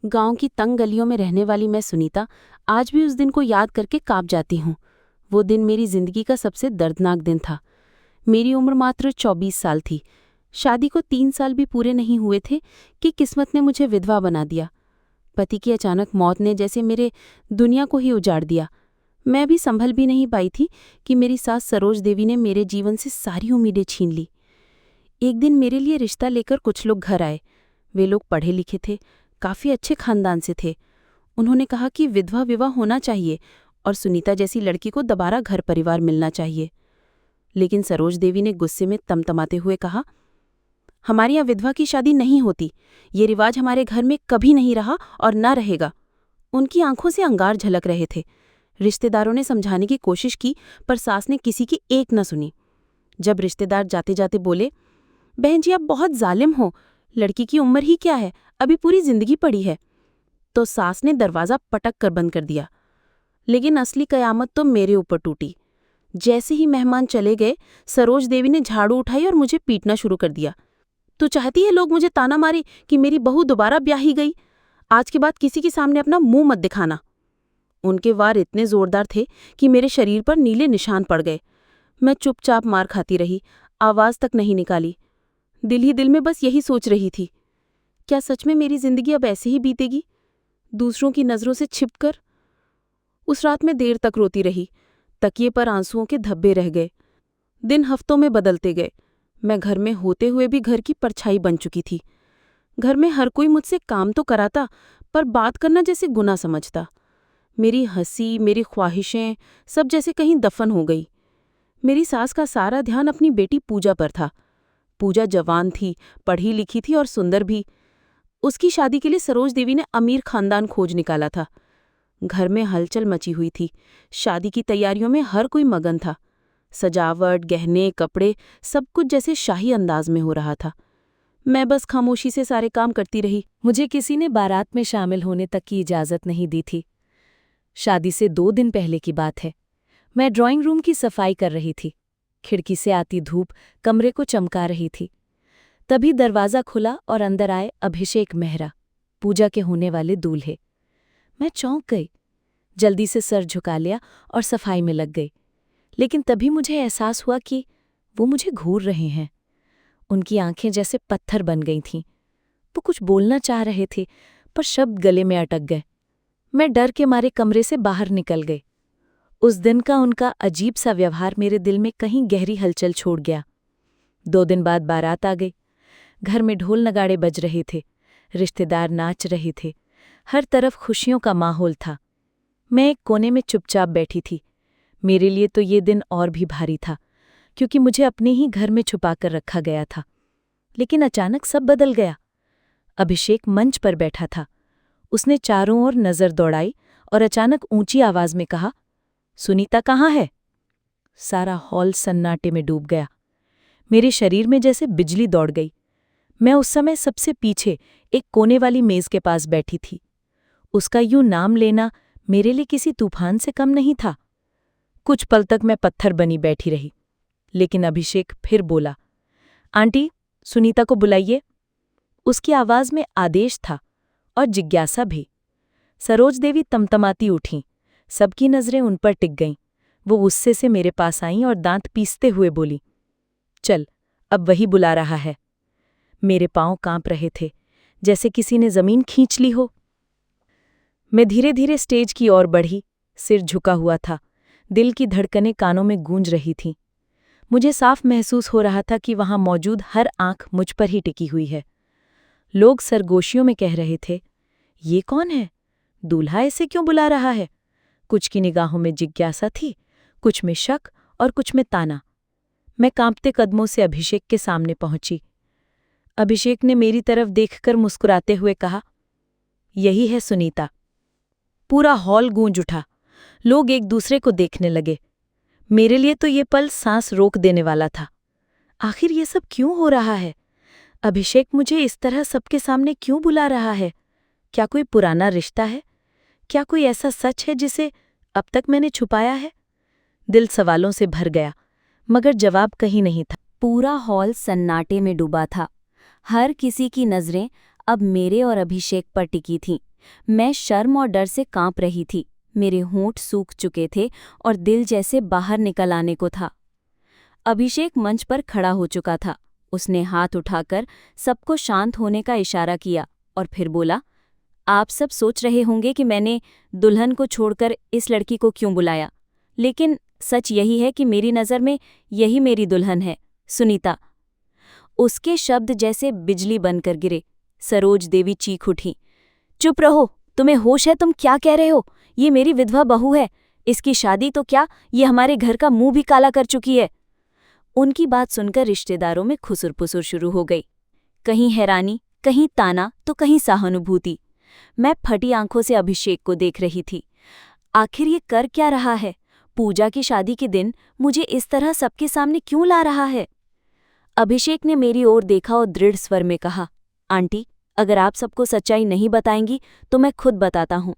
गांव की तंग गलियों में रहने वाली मैं सुनीता आज भी उस दिन को याद करके कांप जाती हूँ। वो दिन मेरी जिंदगी का सबसे दर्दनाक दिन था। मेरी उम्र मात्र 24 साल थी। शादी को 3 साल भी पूरे नहीं हुए थे कि किस्मत ने मुझे विधवा बना दिया। पति की अचानक मौत ने जैसे मेरे दुनिया को ही उजाड़ दिया। मैं भी संभल भी नहीं पाई थी कि मेरी सास सरोज देवी ने मेरे जीवन से सारी उम्मीदें छीन ली। एक दिन मेरे लिए रिश्ता लेकर कुछ लोग घर आए। वे लोग पढ़े लिखे थे, काफ़ी अच्छे खानदान से थे। उन्होंने कहा कि विधवा विवाह होना चाहिए और सुनीता जैसी लड़की को दोबारा घर परिवार मिलना चाहिए। लेकिन सरोज देवी ने गुस्से में तमतमाते हुए कहा, हमारे यहाँ विधवा की शादी नहीं होती। ये रिवाज हमारे घर में कभी नहीं रहा और न रहेगा। उनकी आंखों से अंगार झलक रहे थे। रिश्तेदारों ने समझाने की कोशिश की, पर सास ने किसी की एक न सुनी। जब रिश्तेदार जाते जाते बोले, बहन जी आप बहुत जालिम हो, लड़की की उम्र ही क्या है, अभी पूरी जिंदगी पड़ी है, तो सास ने दरवाज़ा पटक कर बंद कर दिया। लेकिन असली कयामत तो मेरे ऊपर टूटी। जैसे ही मेहमान चले गए, सरोज देवी ने झाड़ू उठाई और मुझे पीटना शुरू कर दिया। तू चाहती है लोग मुझे ताना मारे कि मेरी बहू दोबारा ब्याही गई? आज के बाद किसी के सामने अपना मुंह मत दिखाना। उनके वार इतने जोरदार थे कि मेरे शरीर पर नीले निशान पड़ गए। मैं चुपचाप मार खाती रही, आवाज तक नहीं निकाली। दिल ही दिल में बस यही सोच रही थी, क्या सच में मेरी जिंदगी अब ऐसे ही बीतेगी, दूसरों की नजरों से छिपकर? उस रात में देर तक रोती रही। तकिए पर आंसुओं के धब्बे रह गए। दिन हफ्तों में बदलते गए। मैं घर में होते हुए भी घर की परछाई बन चुकी थी। घर में हर कोई मुझसे काम तो कराता, पर बात करना जैसे गुनाह समझता। मेरी हंसी, मेरी ख्वाहिशें सब जैसे कहीं दफन हो गई। मेरी सास का सारा ध्यान अपनी बेटी पूजा पर था। पूजा जवान थी, पढ़ी लिखी थी और सुंदर भी। उसकी शादी के लिए सरोज देवी ने अमीर खानदान खोज निकाला था। घर में हलचल मची हुई थी। शादी की तैयारियों में हर कोई मगन था। सजावट, गहने, कपड़े, सब कुछ जैसे शाही अंदाज में हो रहा था। मैं बस खामोशी से सारे काम करती रही। मुझे किसी ने बारात में शामिल होने तक की इजाज़त नहीं दी थी। शादी से 2 दिन पहले की बात है। मैं ड्राइंग रूम की सफाई कर रही थी। खिड़की से आती धूप कमरे को चमका रही थी। तभी दरवाज़ा खुला और अंदर आए अभिषेक मेहरा, पूजा के होने वाले दूल्हे। मैं चौंक गई, जल्दी से सर झुका लिया और सफाई में लग गई। लेकिन तभी मुझे एहसास हुआ कि वो मुझे घूर रहे हैं। उनकी आंखें जैसे पत्थर बन गई थीं। वो कुछ बोलना चाह रहे थे, पर शब्द गले में अटक गए। मैं डर के मारे कमरे से बाहर निकल गई। उस दिन का उनका अजीब सा व्यवहार मेरे दिल में कहीं गहरी हलचल छोड़ गया। 2 दिन बाद बारात आ गई। घर में ढोल नगाड़े बज रहे थे, रिश्तेदार नाच रहे थे, हर तरफ खुशियों का माहौल था। मैं एक कोने में चुपचाप बैठी थी। मेरे लिए तो ये दिन और भी भारी था, क्योंकि मुझे अपने ही घर में छुपाकर रखा गया था। लेकिन अचानक सब बदल गया। अभिषेक मंच पर बैठा था। उसने चारों ओर नजर दौड़ाई और अचानक ऊंची आवाज में कहा, सुनीता कहाँ है? सारा हॉल सन्नाटे में डूब गया। मेरे शरीर में जैसे बिजली दौड़ गई। मैं उस समय सबसे पीछे एक कोने वाली मेज के पास बैठी थी। उसका यूं नाम लेना मेरे लिए किसी तूफान से कम नहीं था। कुछ पल तक मैं पत्थर बनी बैठी रही, लेकिन अभिषेक फिर बोला, आंटी, सुनीता को बुलाइए। उसकी आवाज में आदेश था और जिज्ञासा भी। सरोज देवी तमतमाती उठीं। सबकी नजरें उन पर टिक गईं। वो गुस्से से मेरे पास आईं और दांत पीसते हुए बोली, चल, अब वही बुला रहा है। मेरे पांव कांप रहे थे, जैसे किसी ने जमीन खींच ली हो। मैं धीरे धीरे स्टेज की ओर बढ़ी। सिर झुका हुआ था, दिल की धड़कनें कानों में गूंज रही थीं। मुझे साफ महसूस हो रहा था कि वहां मौजूद हर आंख मुझ पर ही टिकी हुई है। लोग सरगोशियों में कह रहे थे, ये कौन है? दूल्हा इसे क्यों बुला रहा है? कुछ की निगाहों में जिज्ञासा थी, कुछ में शक और कुछ में ताना। मैं कांपते कदमों से अभिषेक के सामने पहुंची। अभिषेक ने मेरी तरफ देखकर मुस्कुराते हुए कहा, यही है सुनीता। पूरा हॉल गूंज उठा। लोग एक दूसरे को देखने लगे। मेरे लिए तो ये पल सांस रोक देने वाला था। आखिर ये सब क्यों हो रहा है? अभिषेक मुझे इस तरह सबके सामने क्यों बुला रहा है? क्या कोई पुराना रिश्ता है? क्या कोई ऐसा सच है जिसे अब तक मैंने छुपाया है? दिल सवालों से भर गया, मगर जवाब कहीं नहीं था। पूरा हॉल सन्नाटे में डूबा था। हर किसी की नजरें अब मेरे और अभिषेक पर टिकी थीं। मैं शर्म और डर से कांप रही थी। मेरे होंठ सूख चुके थे और दिल जैसे बाहर निकल आने को था। अभिषेक मंच पर खड़ा हो चुका था। उसने हाथ उठाकर सबको शांत होने का इशारा किया और फिर बोला, आप सब सोच रहे होंगे कि मैंने दुल्हन को छोड़कर इस लड़की को क्यों बुलाया, लेकिन सच यही है कि मेरी नज़र में यही मेरी दुल्हन है, सुनीता। उसके शब्द जैसे बिजली बनकर गिरे। सरोज देवी चीख उठी, चुप रहो, तुम्हें होश है? तुम क्या कह रहे हो? ये मेरी विधवा बहू है। इसकी शादी तो क्या, ये हमारे घर का मुंह भी काला कर चुकी है। उनकी बात सुनकर रिश्तेदारों में खुसुर-पुसुर शुरू हो गई। कहीं हैरानी, कहीं ताना, तो कहीं सहानुभूति। मैं फटी आंखों से अभिषेक को देख रही थी। आखिर ये कर क्या रहा है? पूजा की शादी के दिन मुझे इस तरह सबके सामने क्यों ला रहा है? अभिषेक ने मेरी ओर देखा और दृढ़ स्वर में कहा, आंटी, अगर आप सबको सच्चाई नहीं बताएंगी तो मैं खुद बताता हूं।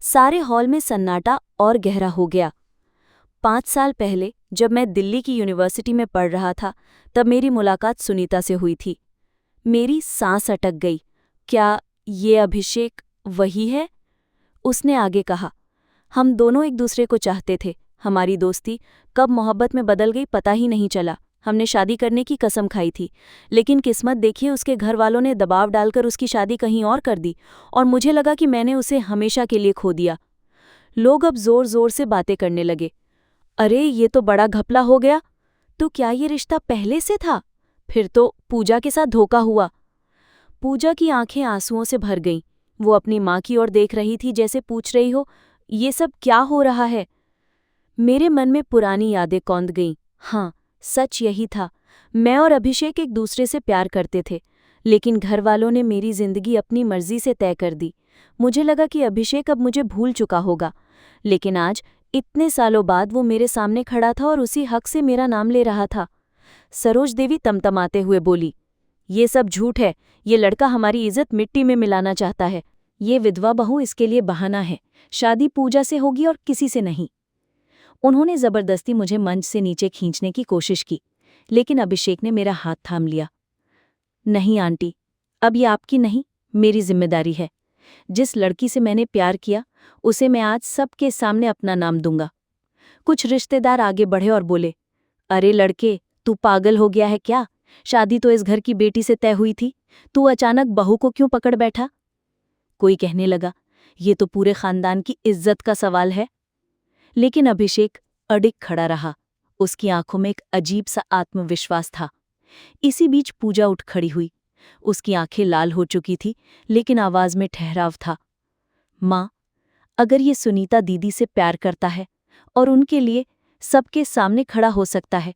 सारे हॉल में सन्नाटा और गहरा हो गया। 5 साल पहले जब मैं दिल्ली की यूनिवर्सिटी में पढ़ रहा था, तब मेरी मुलाकात सुनीता से हुई थी। मेरी सांस अटक गई। क्या ये अभिषेक वही है? उसने आगे कहा, हम दोनों एक दूसरे को चाहते थे। हमारी दोस्ती कब मोहब्बत में बदल गई पता ही नहीं चला। हमने शादी करने की कसम खाई थी, लेकिन किस्मत देखिए, उसके घर वालों ने दबाव डालकर उसकी शादी कहीं और कर दी और मुझे लगा कि मैंने उसे हमेशा के लिए खो दिया। लोग अब जोर जोर से बातें करने लगे, अरे ये तो बड़ा घपला हो गया। तो क्या ये रिश्ता पहले से था? फिर तो पूजा के साथ धोखा हुआ। पूजा की आंखें आंसुओं से भर गईं। वो अपनी माँ की ओर देख रही थी, जैसे पूछ रही हो, ये सब क्या हो रहा है? मेरे मन में पुरानी यादें कौंध गईं। हाँ, सच यही था। मैं और अभिषेक एक दूसरे से प्यार करते थे, लेकिन घर वालों ने मेरी जिंदगी अपनी मर्जी से तय कर दी। मुझे लगा कि अभिषेक अब मुझे भूल चुका होगा, लेकिन आज इतने सालों बाद वो मेरे सामने खड़ा था और उसी हक से मेरा नाम ले रहा था। सरोज देवी तमतमाते हुए बोली, ये सब झूठ है। ये लड़का हमारी इज्जत मिट्टी में मिलाना चाहता है। ये विधवा बहू इसके लिए बहाना है। शादी पूजा से होगी और किसी से नहीं। उन्होंने जबरदस्ती मुझे मंच से नीचे खींचने की कोशिश की, लेकिन अभिषेक ने मेरा हाथ थाम लिया। नहीं आंटी, अब ये आपकी नहीं, मेरी जिम्मेदारी है। जिस लड़की से मैंने प्यार किया, उसे मैं आज सबके सामने अपना नाम दूंगा। कुछ रिश्तेदार आगे बढ़े और बोले, अरे लड़के, तू पागल हो गया है क्या? शादी तो इस घर की बेटी से तय हुई थी, तू अचानक बहू को क्यों पकड़ बैठा? कोई कहने लगा, ये तो पूरे खानदान की इज्जत का सवाल है। लेकिन अभिषेक अडिग खड़ा रहा। उसकी आंखों में एक अजीब सा आत्मविश्वास था। इसी बीच पूजा उठ खड़ी हुई। उसकी आंखें लाल हो चुकी थी, लेकिन आवाज में ठहराव था। माँ, अगर ये सुनीता दीदी से प्यार करता है और उनके लिए सबके सामने खड़ा हो सकता है,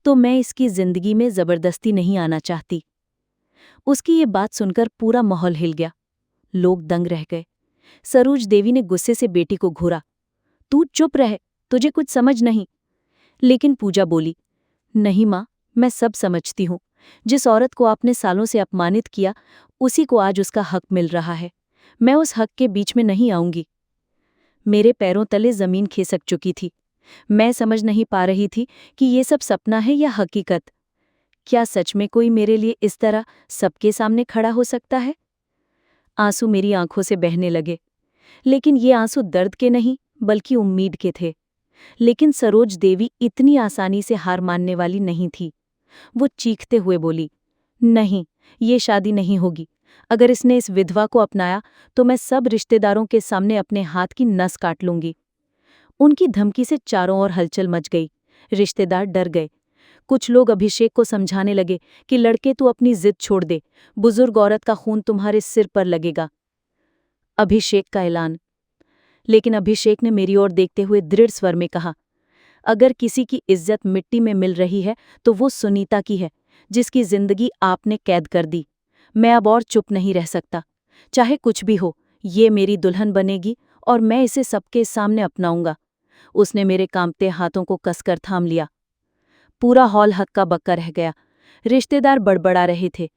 तो मैं इसकी जिंदगी में जबरदस्ती नहीं आना चाहती। उसकी ये बात सुनकर पूरा माहौल हिल गया। लोग दंग रह गए। सरोज देवी ने गुस्से से बेटी को घूरा, तू चुप रह, तुझे कुछ समझ नहीं। लेकिन पूजा बोली, नहीं माँ, मैं सब समझती हूँ। जिस औरत को आपने सालों से अपमानित किया, उसी को आज उसका हक मिल रहा है। मैं उस हक के बीच में नहीं आऊंगी। मेरे पैरों तले जमीन खिसक चुकी थी। मैं समझ नहीं पा रही थी कि ये सब सपना है या हकीकत। क्या सच में कोई मेरे लिए इस तरह सबके सामने खड़ा हो सकता है? आंसू मेरी आंखों से बहने लगे, लेकिन ये आंसू दर्द के नहीं बल्कि उम्मीद के थे। लेकिन सरोज देवी इतनी आसानी से हार मानने वाली नहीं थी। वो चीखते हुए बोली, नहीं, ये शादी नहीं होगी। अगर इसने इस विधवा को अपनाया तो मैं सब रिश्तेदारों के सामने अपने हाथ की नस काट लूंगी। उनकी धमकी से चारों ओर हलचल मच गई। रिश्तेदार डर गए। कुछ लोग अभिषेक को समझाने लगे कि लड़के, तू अपनी जिद छोड़ दे, बुजुर्ग औरत का खून तुम्हारे सिर पर लगेगा। अभिषेक का ऐलान। लेकिन अभिषेक ने मेरी ओर देखते हुए दृढ़ स्वर में कहा, अगर किसी की इज्जत मिट्टी में मिल रही है तो वो सुनीता की है, जिसकी जिंदगी आपने कैद कर दी। मैं अब और चुप नहीं रह सकता। चाहे कुछ भी हो, ये मेरी दुल्हन बनेगी और मैं इसे सबके सामने अपनाऊंगा। उसने मेरे कांपते हाथों को कसकर थाम लिया। पूरा हॉल हक्का बक्का रह गया। रिश्तेदार बड़बड़ा रहे थे।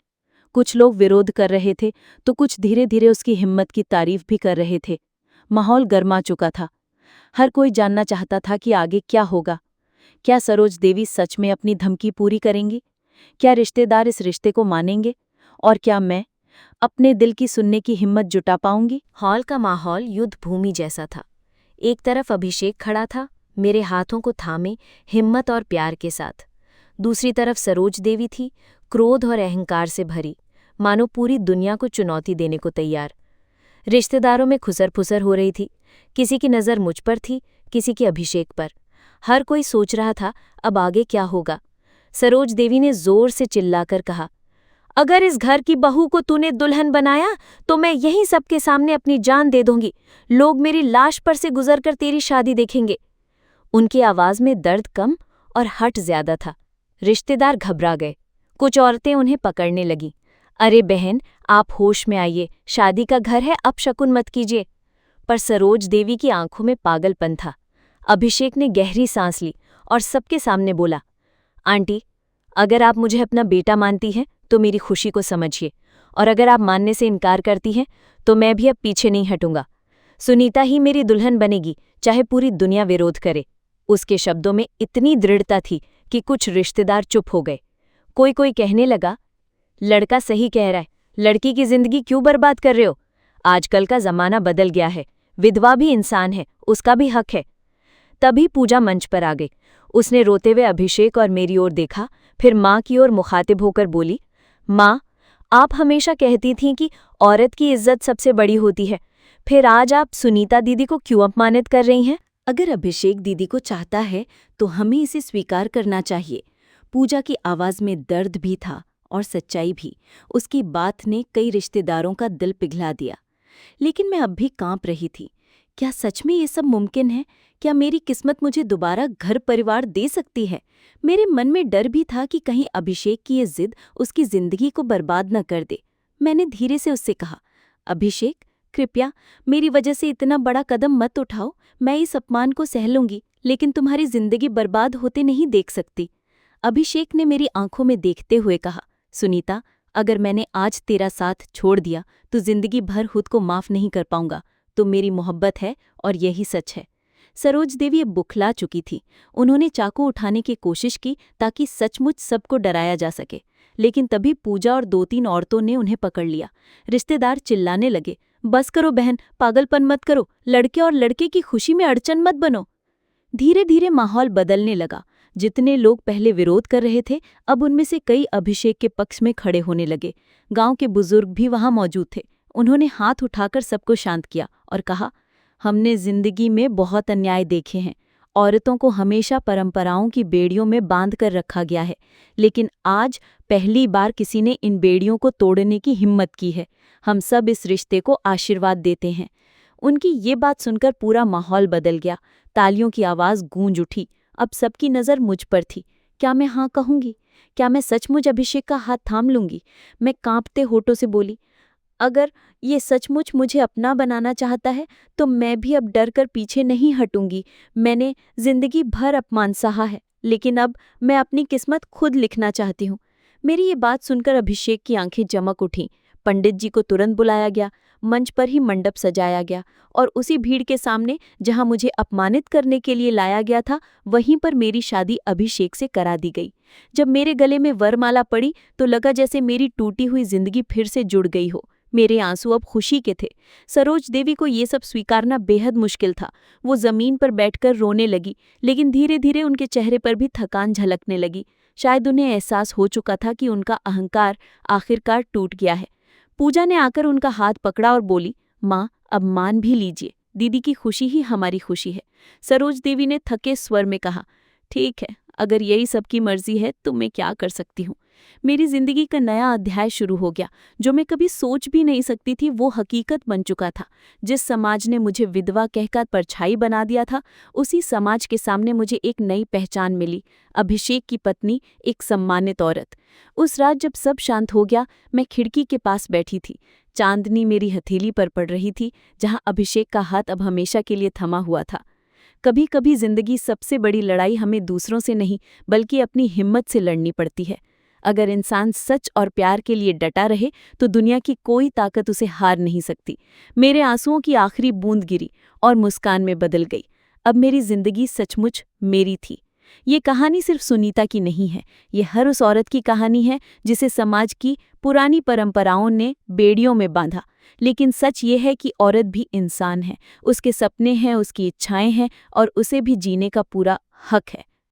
कुछ लोग विरोध कर रहे थे तो कुछ धीरे धीरे उसकी हिम्मत की तारीफ भी कर रहे थे। माहौल गर्मा चुका था। हर कोई जानना चाहता था कि आगे क्या होगा। क्या सरोज देवी सच में अपनी धमकी पूरी करेंगी? क्या रिश्तेदार इस रिश्ते को मानेंगे? और क्या मैं, अपने दिल की सुनने की हिम्मत जुटा पाऊंगी? हॉल का माहौल युद्ध भूमि जैसा था। एक तरफ अभिषेक खड़ा था, मेरे हाथों को थामे, हिम्मत और प्यार के साथ। दूसरी तरफ सरोज देवी थी, क्रोध और अहंकार से भरी, मानो पूरी दुनिया को चुनौती देने को तैयार। रिश्तेदारों में खुसर-फुसर हो रही थी। किसी की नज़र मुझ पर थी, किसी की अभिषेक पर। हर कोई सोच रहा था, अब आगे क्या होगा। सरोज देवी ने जोर से चिल्लाकर कहा, अगर इस घर की बहू को तूने दुल्हन बनाया तो मैं यहीं सबके सामने अपनी जान दे दूंगी। लोग मेरी लाश पर से गुजरकर तेरी शादी देखेंगे। उनकी आवाज में दर्द कम और हट ज्यादा था। रिश्तेदार घबरा गए। कुछ औरतें उन्हें पकड़ने लगीं। अरे बहन, आप होश में आइए, शादी का घर है, अब शकुन मत कीजिए। पर सरोज देवी की आंखों में पागलपन था। अभिषेक ने गहरी सांस ली और सबके सामने बोला, आंटी, अगर आप मुझे अपना बेटा मानती हैं तो मेरी खुशी को समझिए, और अगर आप मानने से इनकार करती हैं तो मैं भी अब पीछे नहीं हटूंगा। सुनीता ही मेरी दुल्हन बनेगी, चाहे पूरी दुनिया विरोध करे। उसके शब्दों में इतनी दृढ़ता थी कि कुछ रिश्तेदार चुप हो गए। कोई कोई कहने लगा, लड़का सही कह रहा है, लड़की की जिंदगी क्यों बर्बाद कर रहे हो? आजकल का जमाना बदल गया है, विधवा भी इंसान है, उसका भी हक है। तभी पूजा मंच पर आ गई। उसने रोते हुए अभिषेक और मेरी ओर देखा, फिर माँ की ओर मुखातिब होकर बोली, माँ, आप हमेशा कहती थीं कि औरत की इज्जत सबसे बड़ी होती है, फिर आज आप सुनीता दीदी को क्यों अपमानित कर रही हैं? अगर अभिषेक दीदी को चाहता है तो हमें इसे स्वीकार करना चाहिए। पूजा की आवाज में दर्द भी था और सच्चाई भी। उसकी बात ने कई रिश्तेदारों का दिल पिघला दिया। लेकिन मैं अब भी कांप रही थी। क्या सच में ये सब मुमकिन है? क्या मेरी किस्मत मुझे दोबारा घर परिवार दे सकती है? मेरे मन में डर भी था कि कहीं अभिषेक की ये जिद उसकी जिंदगी को बर्बाद न कर दे। मैंने धीरे से उससे कहा, अभिषेक, कृपया मेरी वजह से इतना बड़ा कदम मत उठाओ। मैं इस अपमान को सह लूंगी, लेकिन तुम्हारी जिंदगी बर्बाद होते नहीं देख सकती। अभिषेक ने मेरी आंखों में देखते हुए कहा, सुनीता, अगर मैंने आज तेरा साथ छोड़ दिया तो जिंदगी भर खुद को माफ नहीं कर पाऊंगा। तो मेरी मोहब्बत है और यही सच है। सरोज देवी अब बुखला चुकी थी। उन्होंने चाकू उठाने की कोशिश की ताकि सचमुच सबको डराया जा सके, लेकिन तभी पूजा और 2-3 औरतों ने उन्हें पकड़ लिया। रिश्तेदार चिल्लाने लगे, बस करो बहन, पागलपन मत करो, लड़के और लड़के की खुशी में अड़चन मत बनो। धीरे धीरे माहौल बदलने लगा। जितने लोग पहले विरोध कर रहे थे, अब उनमें से कई अभिषेक के पक्ष में खड़े होने लगे। गांव के बुजुर्ग भी वहां मौजूद थे। उन्होंने हाथ उठाकर सबको शांत किया और कहा, हमने जिंदगी में बहुत अन्याय देखे हैं। औरतों को हमेशा परंपराओं की बेड़ियों में बांध कर रखा गया है, लेकिन आज पहली बार किसी ने इन बेड़ियों को तोड़ने की हिम्मत की है। हम सब इस रिश्ते को आशीर्वाद देते हैं। उनकी ये बात सुनकर पूरा माहौल बदल गया। तालियों की आवाज गूंज उठी। अब सबकी नज़र मुझ पर थी। क्या मैं हाँ कहूंगी? क्या मैं सचमुच अभिषेक का हाथ थाम लूंगी? मैं कांपते होठों से बोली, अगर ये सचमुच मुझे अपना बनाना चाहता है तो मैं भी अब डर कर पीछे नहीं हटूंगी। मैंने जिंदगी भर अपमान सहा है, लेकिन अब मैं अपनी किस्मत खुद लिखना चाहती हूँ। मेरी ये बात सुनकर अभिषेक की आंखें चमक उठीं। पंडित जी को तुरंत बुलाया गया। मंच पर ही मंडप सजाया गया और उसी भीड़ के सामने जहां मुझे अपमानित करने के लिए लाया गया था, वहीं पर मेरी शादी अभिषेक से करा दी गई। जब मेरे गले में वरमाला पड़ी तो लगा जैसे मेरी टूटी हुई जिंदगी फिर से जुड़ गई हो। मेरे आंसू अब खुशी के थे। सरोज देवी को ये सब स्वीकारना बेहद मुश्किल था। वो जमीन पर बैठकर रोने लगी, लेकिन धीरे धीरे उनके चेहरे पर भी थकान झलकने लगी। शायद उन्हें एहसास हो चुका था कि उनका अहंकार आखिरकार टूट गया है। पूजा ने आकर उनका हाथ पकड़ा और बोली, माँ, अब मान भी लीजिए, दीदी की खुशी ही हमारी खुशी है। सरोज देवी ने थके स्वर में कहा, ठीक है, अगर यही सबकी मर्जी है तो मैं क्या कर सकती हूँ। मेरी जिंदगी का नया अध्याय शुरू हो गया। जो मैं कभी सोच भी नहीं सकती थी वो हकीकत बन चुका था। जिस समाज ने मुझे विधवा कहकर परछाई बना दिया था, उसी समाज के सामने मुझे एक नई पहचान मिली, अभिषेक की पत्नी, एक सम्मानित औरत। उस रात जब सब शांत हो गया, मैं खिड़की के पास बैठी थी। चांदनी मेरी हथेली पर पड़ रही थी, जहां अभिषेक का हाथ अब हमेशा के लिए थमा हुआ था। कभी कभी जिंदगी सबसे बड़ी लड़ाई हमें दूसरों से नहीं बल्कि अपनी हिम्मत से लड़नी पड़ती है। अगर इंसान सच और प्यार के लिए डटा रहे तो दुनिया की कोई ताकत उसे हार नहीं सकती। मेरे आंसुओं की आखिरी बूंद गिरी और मुस्कान में बदल गई। अब मेरी जिंदगी सचमुच मेरी थी। ये कहानी सिर्फ सुनीता की नहीं है, ये हर उस औरत की कहानी है जिसे समाज की पुरानी परंपराओं ने बेड़ियों में बांधा। लेकिन सच ये है कि औरत भी इंसान है, उसके सपने हैं, उसकी इच्छाएं हैं और उसे भी जीने का पूरा हक है।